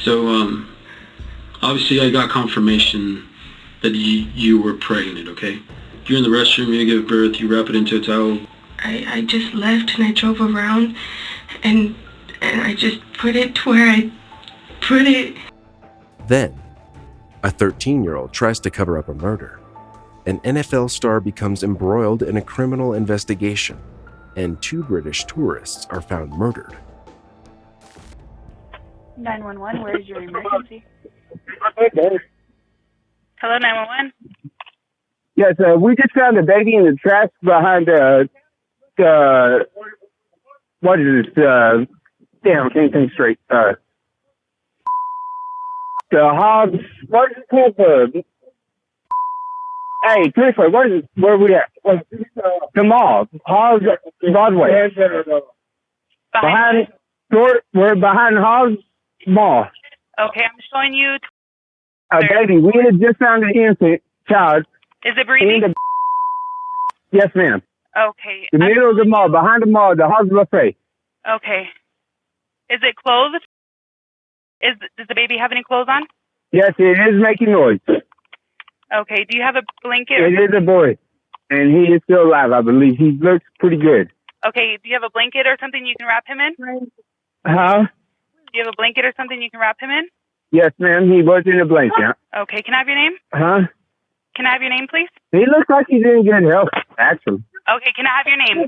So, obviously I got confirmation that you were pregnant, okay? You're in the restroom, you give birth, you wrap it into a towel. I just left and I drove around and I just put it to where I put it. Then, a 13-year-old tries to cover up a murder. An NFL star becomes embroiled in a criminal investigation, and 2 British tourists are found murdered. 911, where is your emergency? Hello, 911? Yes, we just found a baby in the trash behind what is this? Damn, I can't think straight. The Hobbs, what is it called? Hey, seriously, where are we at? The mall, Hobbs, Broadway. We're behind Hobbs Mall. Okay, I'm showing you. Baby, we had just found an infant child. Is it breathing? Yes, ma'am. Okay. The middle of the mall, behind the mall, the Hobbs Buffet. Okay. Is it clothed? Does the baby have any clothes on? Yes, it is making noise. Okay. Do you have a blanket? It is a boy, and he is still alive, I believe. He looks pretty good. Okay. Do you have a blanket or something you can wrap him in? Huh? Do you have a blanket or something you can wrap him in? Yes, ma'am. He was in a blanket. Okay. Can I have your name? Huh? Can I have your name, please? He looks like he's in good health, actually. Okay. Can I have your name?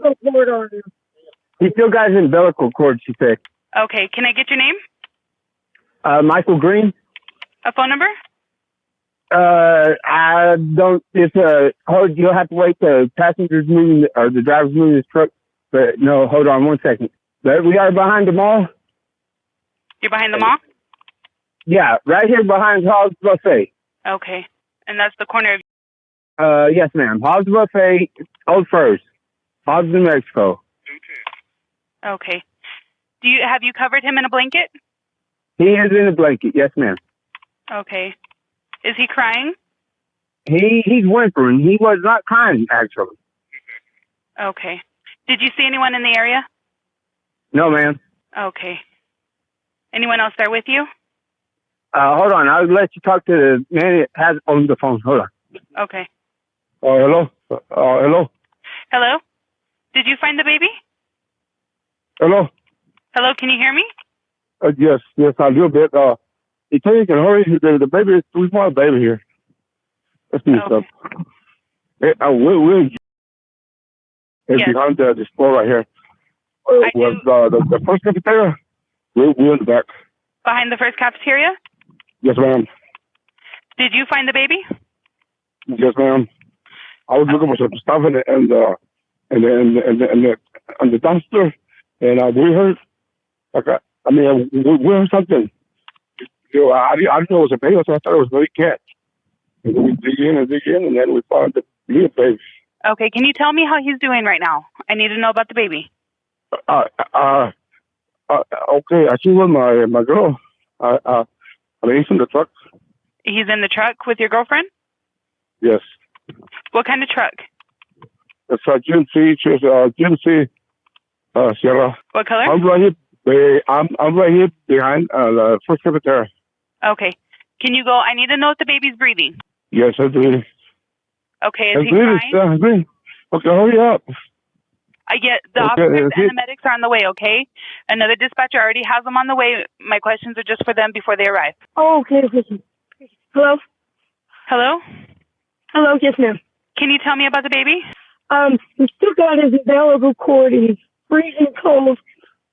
He still got his umbilical cord, she said. Okay. Can I get your name? Michael Green. A phone number? I don't, you'll have to wait the passengers moving, or the driver's moving his truck. But no, hold on one second. But we are behind the mall. You're behind the mall? Yeah, right here behind Hobbs Buffet. Okay. And that's the corner of... Yes, ma'am. Hobbs Buffet, Old First. Hobbs, New Mexico. Okay. Have you covered him in a blanket? He is in a blanket, yes, ma'am. Okay. Is he crying? He's whimpering. He was not crying, actually. Okay. Did you see anyone in the area? No, ma'am. Okay. Anyone else there with you? Hold on. I'll let you talk to the man that has on the phone. Hold on. Okay. Hello? Hello? Hello? Did you find the baby? Hello? Hello, can you hear me? Yes, a little bit. You tell you can hurry. The baby, we want a baby here. Let's do stuff. We're Yes. behind the store right here. The first cafeteria, we're in the back. Behind the first cafeteria? Yes, ma'am. Did you find the baby? Yes, ma'am. I was looking for some stuff in the dumpster, and we heard, we heard something. I didn't know it was a baby, so I thought it was a baby cat. And we dig in, and then we found the little baby. Okay, can you tell me how he's doing right now? I need to know about the baby. Okay, I see with my girl. He's in the truck. He's in the truck with your girlfriend? Yes. What kind of truck? It's a GMC Sierra. What color? I'm right here behind the first cafeteria. Okay. Can you go? I need to know if the baby's breathing. Yes, I'm breathing. Okay, is he crying? Okay, hurry up. I get the officers and the medics are on the way, okay? Another dispatcher already has them on the way. My questions are just for them before they arrive. Oh, okay. Hello? Hello? Hello, yes, ma'am. Can you tell me about the baby? He still got his umbilical cord, and he's freezing cold,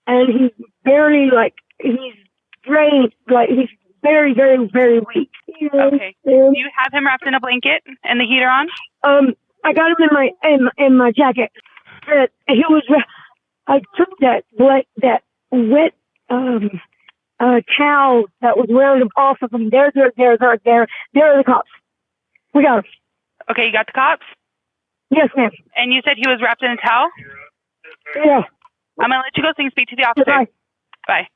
and he's very, he's drained, he's very, very, very weak. Okay. Do you have him wrapped in a blanket and the heater on? I got him in my jacket. He was. I took that wet towel that was wearing him off of him. There are the cops. We got him. Okay, you got the cops? Yes, ma'am. And you said he was wrapped in a towel? Yeah. I'm gonna let you go so you can speak to the officer. Bye.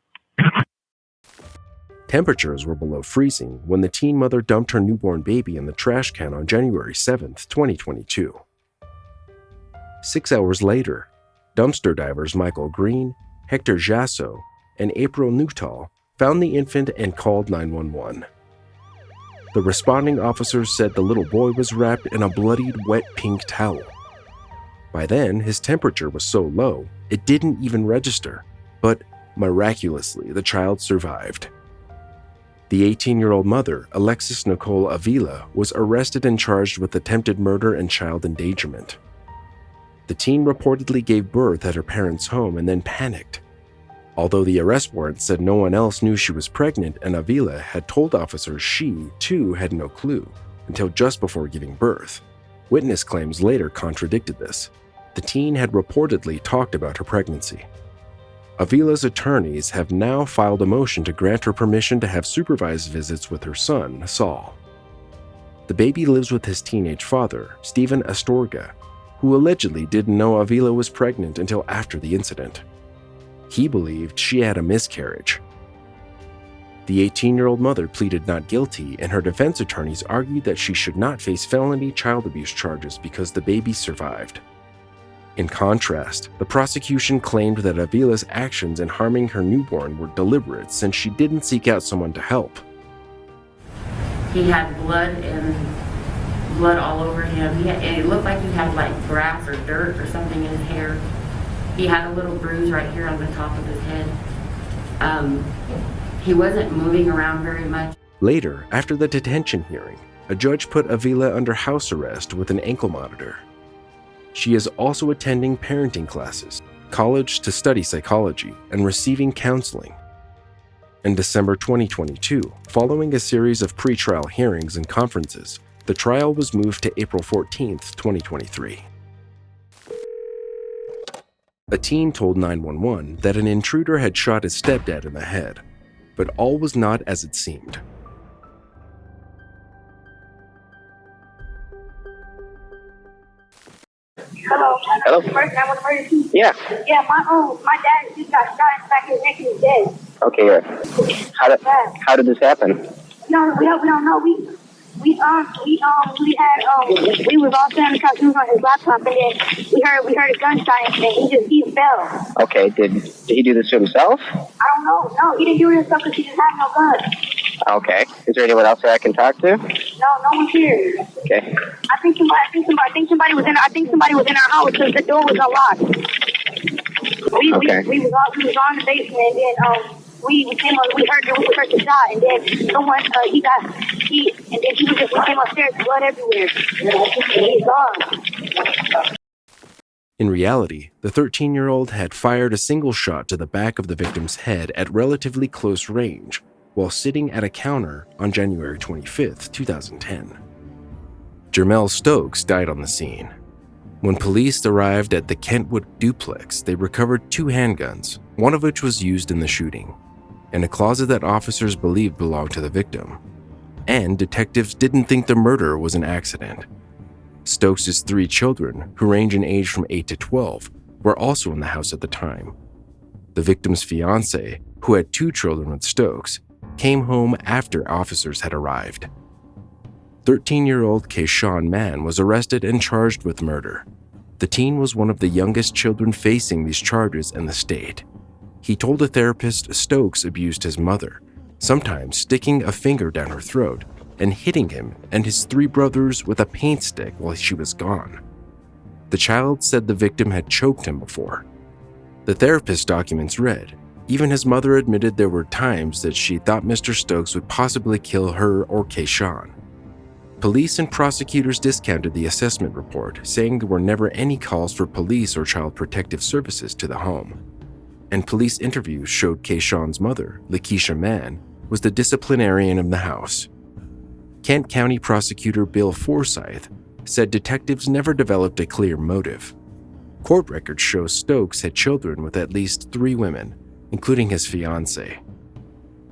Temperatures were below freezing when the teen mother dumped her newborn baby in the trash can on January 7th, 2022. 6 hours later, dumpster divers Michael Green, Hector Jasso, and April Nuttall found the infant and called 911. The responding officers said the little boy was wrapped in a bloodied, wet pink towel. By then, his temperature was so low, it didn't even register, but miraculously, the child survived. The 18-year-old mother, Alexis Nicole Avila, was arrested and charged with attempted murder and child endangerment. The teen reportedly gave birth at her parents' home and then panicked. Although the arrest warrant said no one else knew she was pregnant and Avila had told officers she, too, had no clue until just before giving birth. Witness claims later contradicted this. The teen had reportedly talked about her pregnancy. Avila's attorneys have now filed a motion to grant her permission to have supervised visits with her son, Saul. The baby lives with his teenage father, Stephen Astorga, who allegedly didn't know Avila was pregnant until after the incident. He believed she had a miscarriage. The 18-year-old mother pleaded not guilty, and her defense attorneys argued that she should not face felony child abuse charges because the baby survived. In contrast, the prosecution claimed that Avila's actions in harming her newborn were deliberate since she didn't seek out someone to help. He had blood all over him. And it looked like he had like grass or dirt or something in his hair. He had a little bruise right here on the top of his head. He wasn't moving around very much. Later, after the detention hearing, a judge put Avila under house arrest with an ankle monitor. She is also attending parenting classes, college to study psychology, and receiving counseling. In December 2022, following a series of pretrial hearings and conferences, the trial was moved to April 14, 2023. A teen told 911 that an intruder had shot his stepdad in the head, but all was not as it seemed. Hello. Hello? First, I want to emergency. Yeah. Yeah, my dad just got shot in the back of his neck and he's dead. Okay, yeah. How did this happen? No, we don't know. We was all standing on the couch. He was on his laptop, and then we heard a gunshot, and he fell. Okay, did he do this to himself? I don't know. No, he didn't do it himself because he didn't have no gun. Okay. Is there anyone else that I can talk to? No one's here. Okay. I think somebody was in our house because the door was unlocked. We was on the basement, and then we came up. We heard the shot, and then someone we came upstairs, blood everywhere. He's gone. In reality, the 13-year-old had fired a single shot to the back of the victim's head at relatively close range while sitting at a counter on January 25, 2010. Jermel Stokes died on the scene. When police arrived at the Kentwood duplex, they recovered 2 handguns, one of which was used in the shooting, and a closet that officers believed belonged to the victim. And detectives didn't think the murder was an accident. Stokes' 3 children, who range in age from 8 to 12, were also in the house at the time. The victim's fiancé, who had 2 children with Stokes, came home after officers had arrived. 13-year-old Keyshawn Mann was arrested and charged with murder. The teen was one of the youngest children facing these charges in the state. He told a therapist Stokes abused his mother, sometimes sticking a finger down her throat and hitting him and his 3 brothers with a paint stick while she was gone. The child said the victim had choked him before. The therapist documents read, even his mother admitted there were times that she thought Mr. Stokes would possibly kill her or Keyshawn. Police and prosecutors discounted the assessment report, saying there were never any calls for police or child protective services to the home. And police interviews showed Keyshawn's mother, Lakeisha Mann, was the disciplinarian of the house. Kent County Prosecutor Bill Forsyth said detectives never developed a clear motive. Court records show Stokes had children with at least 3 women, including his fiancée.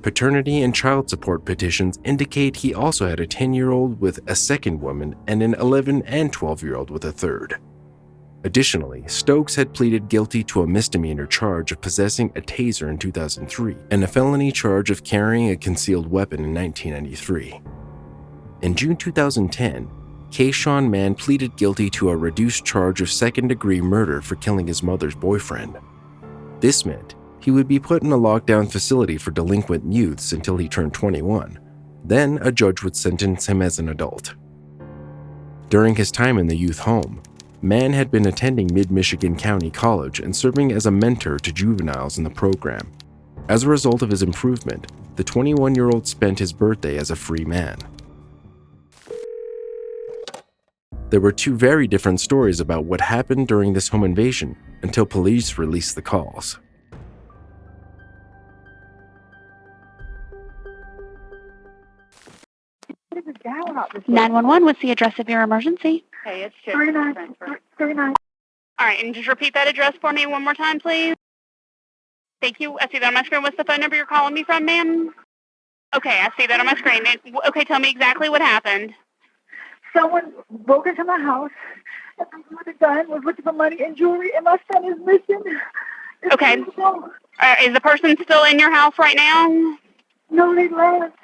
Paternity and child support petitions indicate he also had a 10-year-old with a second woman and an 11 and 12-year-old with a third. Additionally, Stokes had pleaded guilty to a misdemeanor charge of possessing a taser in 2003 and a felony charge of carrying a concealed weapon in 1993. In June 2010, Keyshawn Mann pleaded guilty to a reduced charge of second-degree murder for killing his mother's boyfriend. This meant he He would be put in a lockdown facility for delinquent youths until he turned 21. Then a judge would sentence him as an adult. During his time in the youth home, Mann had been attending Mid-Michigan County College and serving as a mentor to juveniles in the program. As a result of his improvement, the 21-year-old spent his birthday as a free man. There were two very different stories about what happened during this home invasion until police released the calls. What is this guy out this 911, what's the address of your emergency? Okay, it's 39. All right, and just repeat that address for me one more time, please. Thank you. I see that on my screen. What's the phone number you're calling me from, ma'am? Okay, I see that on my screen. Okay, tell me exactly what happened. Someone broke into my house, and with a gun, was looking for money and jewelry, and my son is missing. Okay. Is the person still in your house right now? No, they left.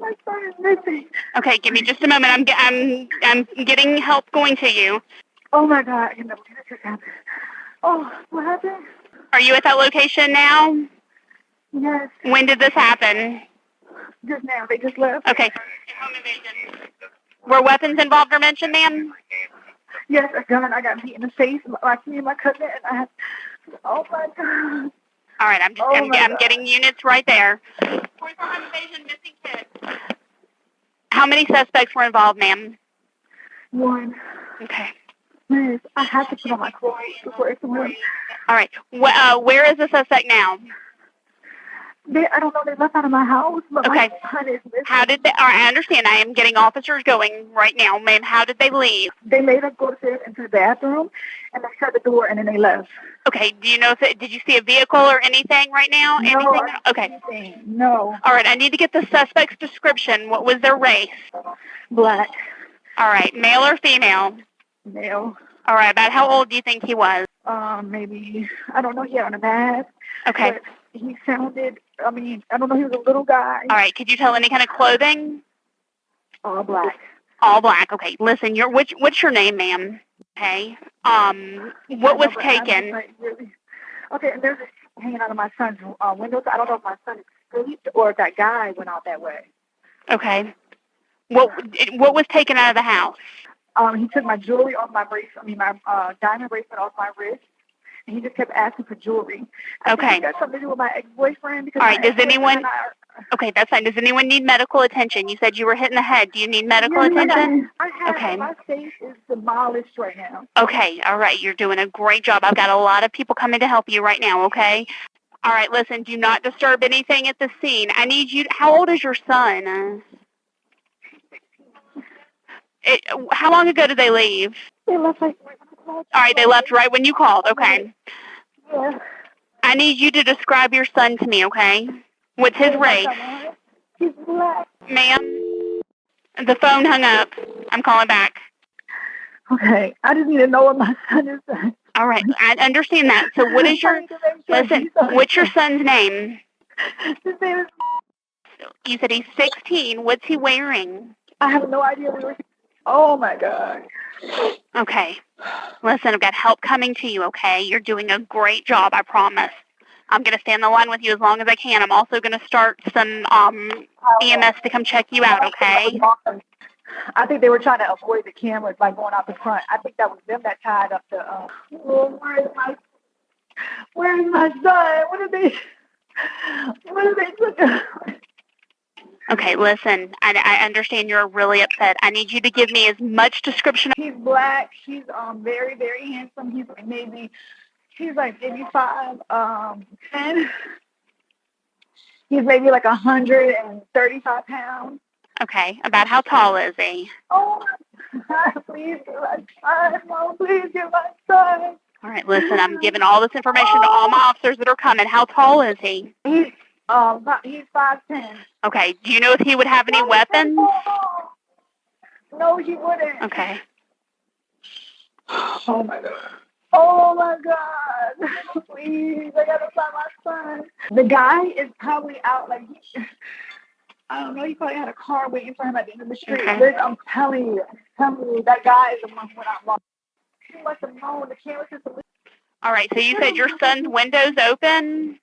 My son is missing. Okay, give me just a moment. I'm getting help going to you. Oh my God! I can never believe this happened. Oh, what happened? Are you at that location now? Yes. When did this happen? Just now. They just left. Okay. Were weapons involved or mentioned, ma'am? Yes, a gun. I got beat in the face, like me and my cousin, and I had. Oh my God. All right, I'm getting units right there. 44 home invasion, missing kids. How many suspects were involved, ma'am? One. Okay. Yes, I have to put on my clothes before it's one. All right. Where is the suspect now? I don't know. They left out of my house, but okay. My son is missing. How did they? All right, I understand. I am getting officers going right now, ma'am. How did they leave? They made us go upstairs into the bathroom, and they shut the door, and then they left. Okay. Do you know did you see a vehicle or anything right now? No. Anything? Okay. Anything. No. All right. I need to get the suspect's description. What was their race? Black. All right. Male or female? Male. All right. About how old do you think he was? Maybe, I don't know. He had on a mask. Okay. But he sounded, I don't know. He was a little guy. All right. Could you tell any kind of clothing? All black. All black. Okay. Listen, what's your name, ma'am? Okay. What was taken? Okay, and there's a hanging out of my son's window. So I don't know if my son escaped or if that guy went out that way. Okay. What was taken out of the house? He took my jewelry off my bracelet. My diamond bracelet off my wrist. And he just kept asking for jewelry. I think it got something to do with my ex-boyfriend. Because all right. Does anyone? Okay, that's fine. Does anyone need medical attention? You said you were hit in the head. Do you need medical attention? I have. Okay. My face is demolished right now. Okay. All right. You're doing a great job. I've got a lot of people coming to help you right now. Okay. All right. Listen. Do not disturb anything at the scene. I need you. How old is your son? How long ago did they leave? They left like. All right, they left right when you called. Okay. Yeah. I need you to describe your son to me, okay? What's his race? He's black. Ma'am, the phone hung up. I'm calling back. Okay, I just need to know what my son is. All right, I understand that. So what is your, listen, what's your son's name? His name is. You said he's 16. What's he wearing? I have no idea. Oh my God. Okay. Listen, I've got help coming to you, okay? You're doing a great job, I promise. I'm going to stay on the line with you as long as I can. I'm also going to start some EMS to come check you out, okay? I think they were trying to avoid the cameras by going out the front. I think that was them that tied up the... Where is my son? What did they do? Okay, listen, I understand you're really upset. I need you to give me as much description. He's black. He's very, very handsome. He's like maybe 5'10". He's maybe like 135 pounds. Okay, about how tall is he? Oh, please get my son. Mom, please get my son. All right, listen, I'm giving all this information to all my officers that are coming. How tall is he? He's 5'10". Okay. Do you know if he would have any weapons? No, he wouldn't. Okay. Oh my God. Oh my God. Please, I gotta find my son. The guy is probably out like I don't know, he probably had a car waiting for him at the end of the street. Okay. I'm telling you, that guy is the one who I lost. He must have known the camera system. All right, so you said your son's window's open?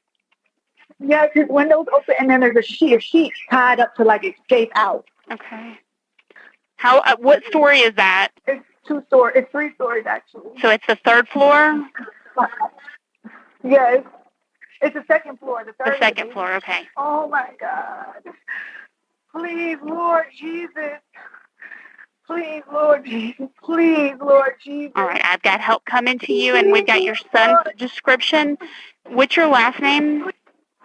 Yeah, his window's open, and then there's a sheet tied up to like escape out. Okay. How? What story is that? It's 2 stories. It's 3 stories actually. So it's the 3rd floor? Yeah, it's the 2nd floor. The 2nd floor. Okay. Oh my God! Please, Lord Jesus. Please, Lord Jesus. Please, Lord Jesus. All right, I've got help coming to you, and we've got your son's description. What's your last name?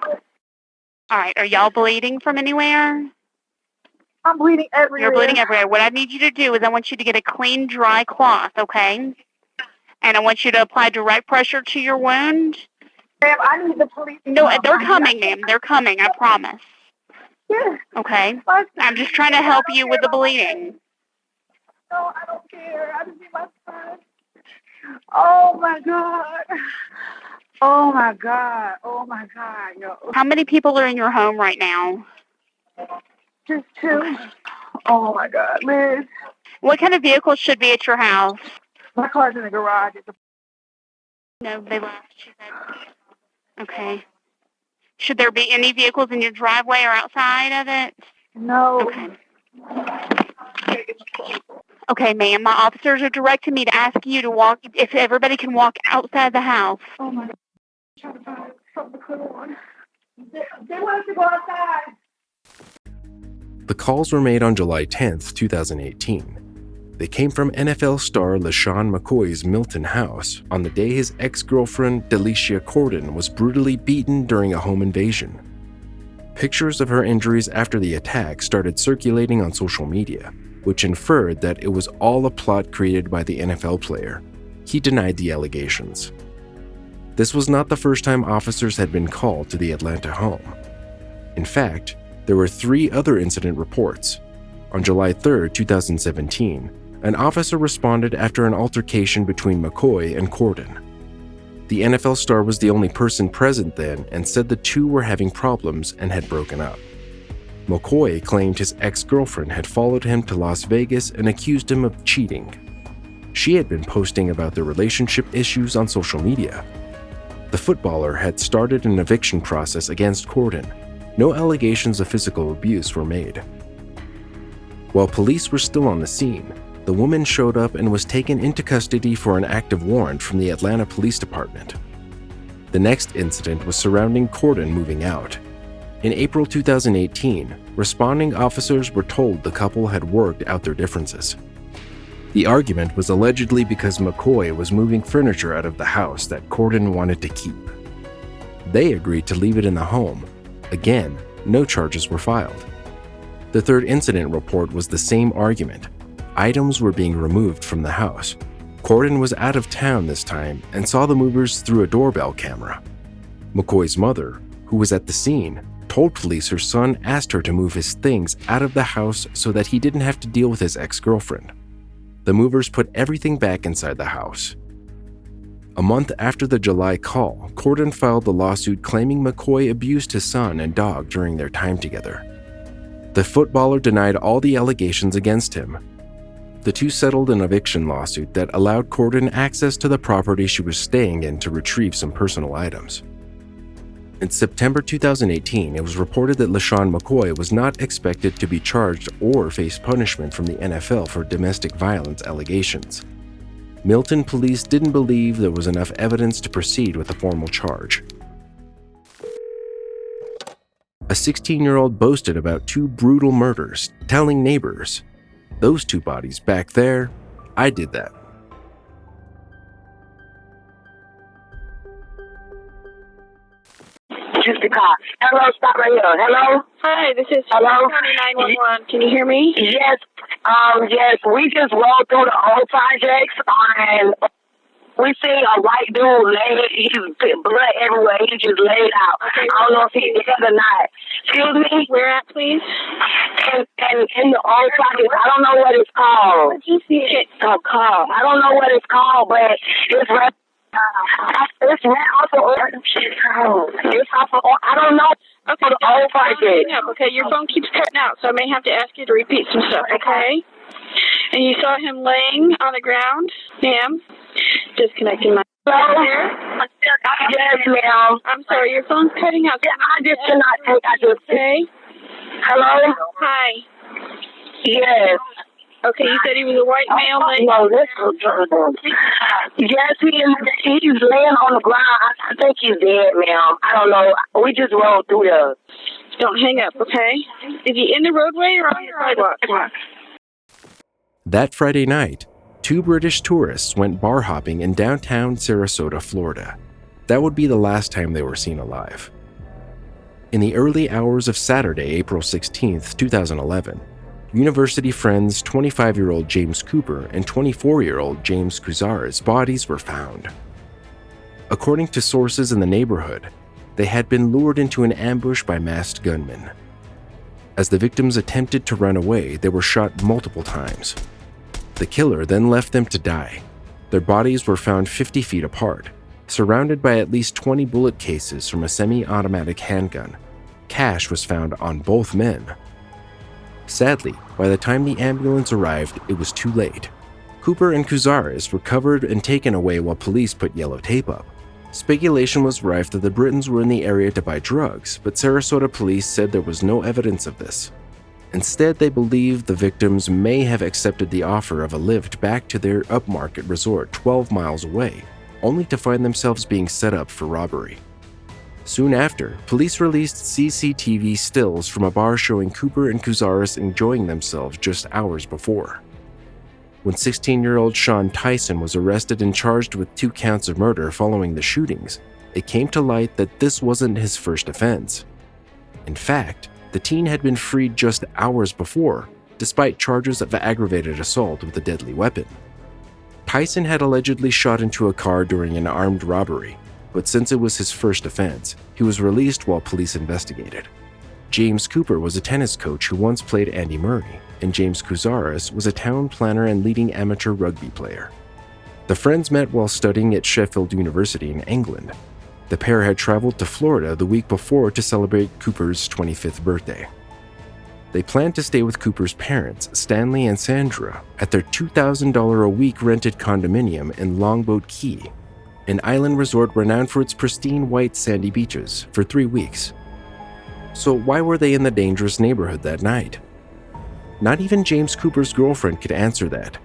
All right, are y'all bleeding from anywhere? I'm bleeding everywhere. You're bleeding everywhere. What I need you to do is I want you to get a clean, dry cloth, okay? And I want you to apply direct pressure to your wound. Ma'am, I need the police. No, they're coming, ma'am. They're coming, I promise. Yeah. Okay? I'm just trying to help you with the bleeding. No, I don't care. I just need my son. Oh, my God. Oh, my God. Oh, my God, yo. How many people are in your home right now? Just 2. Oh, my God, Liz. What kind of vehicles should be at your house? My car's in the garage. No, they left, she said. Okay. Should there be any vehicles in your driveway or outside of it? No. Okay. Okay, ma'am. My officers are directing me to ask you to walk, if everybody can walk outside the house. Oh, my God. I'm trying to find something to put on. They want us to go outside. The calls were made on July 10th, 2018. They came from NFL star LeSean McCoy's Milton house on the day his ex-girlfriend, Delicia Corden, was brutally beaten during a home invasion. Pictures of her injuries after the attack started circulating on social media, which inferred that it was all a plot created by the NFL player. He denied the allegations. This was not the first time officers had been called to the Atlanta home. In fact, there were 3 other incident reports. On July 3, 2017, an officer responded after an altercation between McCoy and Corden. The NFL star was the only person present then and said the 2 were having problems and had broken up. McCoy claimed his ex-girlfriend had followed him to Las Vegas and accused him of cheating. She had been posting about their relationship issues on social media. The footballer had started an eviction process against Corden. No allegations of physical abuse were made. While police were still on the scene, the woman showed up and was taken into custody for an active warrant from the Atlanta Police Department. The next incident was surrounding Corden moving out. In April 2018, responding officers were told the couple had worked out their differences. The argument was allegedly because McCoy was moving furniture out of the house that Corden wanted to keep. They agreed to leave it in the home. Again, no charges were filed. The third incident report was the same argument. Items were being removed from the house. Corden was out of town this time and saw the movers through a doorbell camera. McCoy's mother, who was at the scene, told police her son asked her to move his things out of the house so that he didn't have to deal with his ex-girlfriend. The movers put everything back inside the house. A month after the July call, Corden filed the lawsuit claiming McCoy abused his son and dog during their time together. The footballer denied all the allegations against him. The 2 settled an eviction lawsuit that allowed Corden access to the property she was staying in to retrieve some personal items. In September 2018, it was reported that LeSean McCoy was not expected to be charged or face punishment from the NFL for domestic violence allegations. Milton police didn't believe there was enough evidence to proceed with a formal charge. A 16-year-old boasted about 2 brutal murders, telling neighbors, "Those 2 bodies back there, I did that." Just the car. Hello, stop right here. Hello? Hi, this is Hello? County 911. Can you hear me? Yes. Yes, we just rolled through the old projects and we see a white dude laid, he's blood everywhere, he just laid out. Okay. I don't know if he's dead or not. Excuse me? Where at, please? And in the old projects, I don't know what it's called. Did you see it? I don't know what it's called, but it's right. It's right off of it's off of, I don't know. Okay, the old project. Okay, your phone keeps cutting out, so I may have to ask you to repeat some stuff, okay? And you saw him laying on the ground, ma'am? Disconnecting my... Hello? Yes, ma'am. I'm sorry, your phone's cutting out. Yeah, I just cannot take. I just say. Hello. Hi. Yes. Okay, you said he was a white male. No, this is yes, he's laying on the ground. I think he's dead, ma'am. I don't know. We just rode through there. Don't hang up, okay? Is he in the roadway or on the sidewalk? That Friday night, 2 British tourists went bar hopping in downtown Sarasota, Florida. That would be the last time they were seen alive. In the early hours of Saturday, April 16, 2011, university friends 25-year-old James Cooper and 24-year-old James Cazares' bodies were found. According to sources in the neighborhood, they had been lured into an ambush by masked gunmen. As the victims attempted to run away, they were shot multiple times. The killer then left them to die. Their bodies were found 50 feet apart, surrounded by at least 20 bullet cases from a semi-automatic handgun. Cash was found on both men. Sadly, by the time the ambulance arrived, it was too late. Cooper and Cazares were covered and taken away while police put yellow tape up. Speculation was rife that the Britons were in the area to buy drugs, but Sarasota police said there was no evidence of this. Instead, they believed the victims may have accepted the offer of a lift back to their upmarket resort 12 miles away, only to find themselves being set up for robbery. Soon after, police released CCTV stills from a bar showing Cooper and Cazares enjoying themselves just hours before. When 16-year-old Sean Tyson was arrested and charged with 2 counts of murder following the shootings, it came to light that this wasn't his first offense. In fact, the teen had been freed just hours before, despite charges of aggravated assault with a deadly weapon. Tyson had allegedly shot into a car during an armed robbery, but since it was his first offense, he was released while police investigated. James Cooper was a tennis coach who once played Andy Murray, and James Cazares was a town planner and leading amateur rugby player. The friends met while studying at Sheffield University in England. The pair had traveled to Florida the week before to celebrate Cooper's 25th birthday. They planned to stay with Cooper's parents, Stanley and Sandra, at their $2,000 a week rented condominium in Longboat Key, an island resort renowned for its pristine white sandy beaches, for 3 weeks. So why were they in the dangerous neighborhood that night? Not even James Cooper's girlfriend could answer that.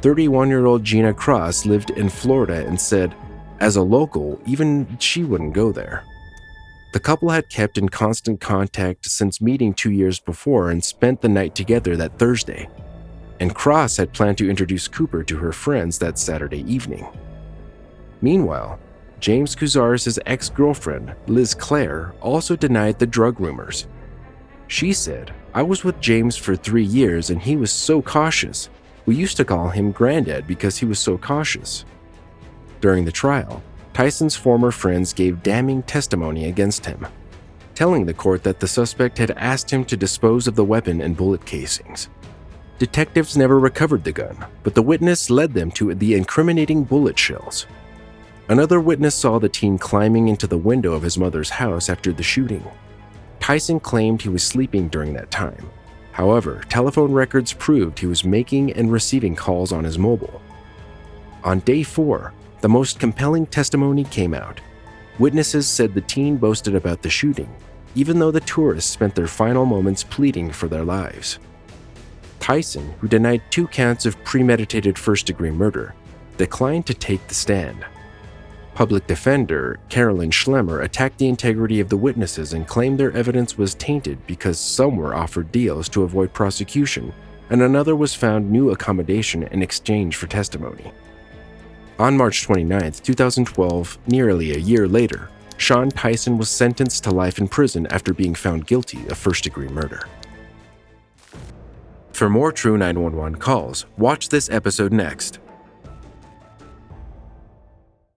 31-year-old Gina Cross lived in Florida and said, as a local, even she wouldn't go there. The couple had kept in constant contact since meeting 2 years before and spent the night together that Thursday. And Cross had planned to introduce Cooper to her friends that Saturday evening. Meanwhile, James Cazares' ex-girlfriend, Liz Clare, also denied the drug rumors. She said, I was with James for 3 years and he was so cautious. We used to call him Granddad because he was so cautious. During the trial, Tyson's former friends gave damning testimony against him, telling the court that the suspect had asked him to dispose of the weapon and bullet casings. Detectives never recovered the gun, but the witness led them to the incriminating bullet shells. Another witness saw the teen climbing into the window of his mother's house after the shooting. Tyson claimed he was sleeping during that time. However, telephone records proved he was making and receiving calls on his mobile. On day 4, the most compelling testimony came out. Witnesses said the teen boasted about the shooting, even though the tourists spent their final moments pleading for their lives. Tyson, who denied 2 counts of premeditated first-degree murder, declined to take the stand. Public defender Carolyn Schlemmer attacked the integrity of the witnesses and claimed their evidence was tainted because some were offered deals to avoid prosecution, and another was found new accommodation in exchange for testimony. On March 29, 2012, nearly a year later, Sean Tyson was sentenced to life in prison after being found guilty of first-degree murder. For more True 911 calls, watch this episode next.